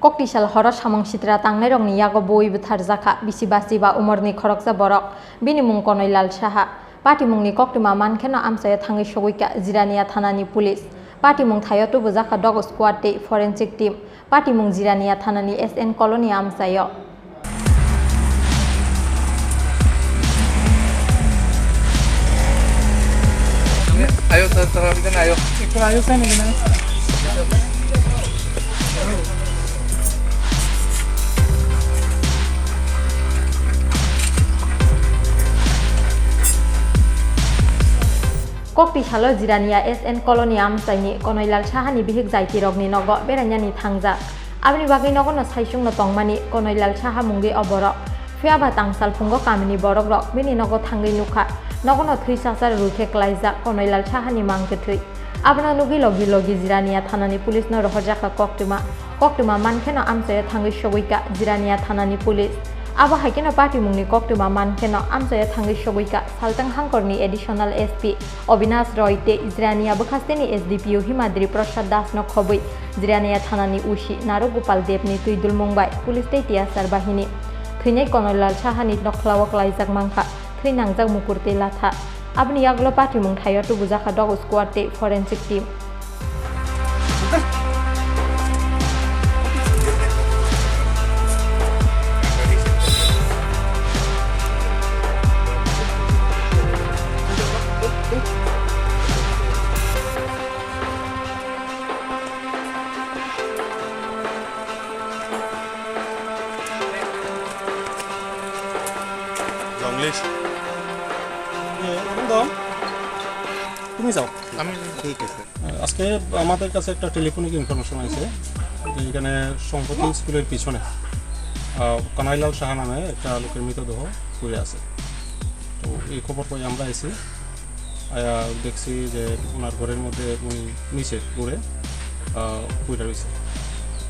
Koktisal horos hamang sitra tangnai rongni yago boi buthar jaka bisi basi ba umorni khoroksa borok bini mung Konoilal Saha pati mungni koktuma mankheno amsaya thangai sogoika Jirania thanani police pati mung thayo tubu jaka dog squad te forensic team pati mung Jirania thanani SN colony amsayo ayo terapkan ayo ayo sana gimana Koktisalo Jirania SN colony amsaini Konoilal Saha ni bihik jaiti rogni nogo beranyani thangja abni bagai nogo no saisung no tongmani Konoilal Saha mungi oboro fiaba tangsal fungo kamini borok rok bini nogo thangai nukha nogo no thui sasar rukhe klaija Konoilal Saha ni mangke thui abna nugi logi Jirania thanani police no rohjaka koktuma mankheno amsaya thangai sogoika Jirania thanani police abo haikeno party mungni koktuma mankheno amsaya thangai sogoika saltang hangkorni additional SP Obinash Roy te Jirania bukhasteni SDPO Himadri Prasad Das no khoboi Jirania thanani ushi Naru Gopal Debni tuidul mungbai police te tiasar bahini thuinai Konoilal Saha ni nokhlawa klaijak mangkha thuinangjak mukurte latha abni yaglo party mung thayo tu bujaka dog squad te forensic team তুমি যাও আমি ঠিক আছে আজকে আমাদের কাছে একটা telephonic information আছে যে এখানে সম্প্রতি স্কুলের পিছনে কনাইলাল সাহা নামে একটা লোকের মৃতদেহ পড়ে আছে তো এই খবর পেয়ে আমরা এসে দেখছি যে ওনার ঘরের মধ্যে উনি নিচে পড়ে পড়ে রয়েছে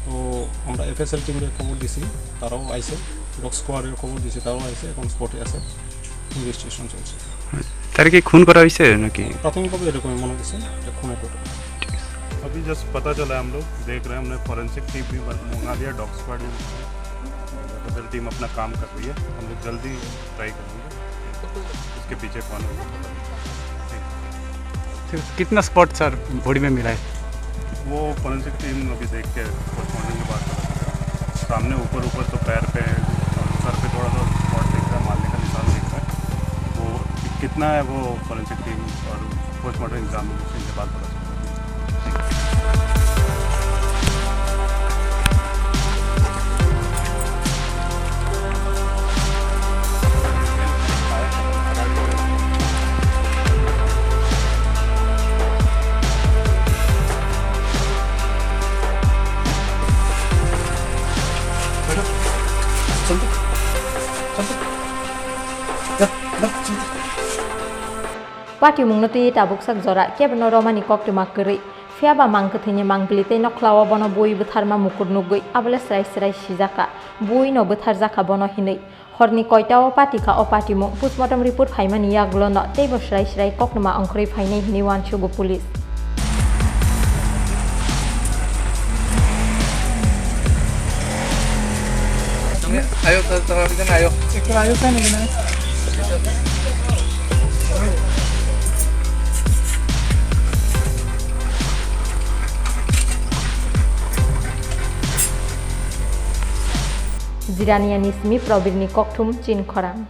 তো আমরা FSL টিমকে খবর দিছি তারাও আইছে ডগ স্কোয়াডের খবর দিছি তারাও আইছে এখন স্পটে আছে ইনভেস্টিগেশন চলছে তার কি খুন করা হয়েছে নাকি প্রাথমিকভাবে এরকম মনে হচ্ছে খুনের ঘটনা अभी जस्ट पता चला है हम लोग देख रहे हैं हमने फॉरेंसिक टीम भी मंगा दिया डॉग स्क्वाड भी FSL टीम अपना काम कर रही है हम लोग जल्दी ट्राई करेंगे इसके पीछे कौन है कितना स्पॉट सर बॉडी में मिला है वो फॉरेंसिक टीम अभी देख के पोस्टमार्टम के बाद पता चलेगा सामने ऊपर तो पैर पे है सर पे थोड़ा सा स्पॉट दिख रहा है मारने का निशान दिख रहा है वो कितना है वो फॉरेंसिक टीम और पोस्टमार्टम एग्जामिनेशन के बाद पता चलेगा Party mung noti tabuk sak jora kebno romani koktuma kri fiaba mangkethine mangblite nokhlawa bono boi butharma mukur nugui abole srai sijaka boi no buthar jaka bono hinei horni koitao patika o party mung postmortem report phaimani yaglo no teibo srai koknuma angkhri phainai hini wanchugo police ayo terapkan ayo ayo sana gimana Jirania Nismi Probirni Koktum Chin Khoram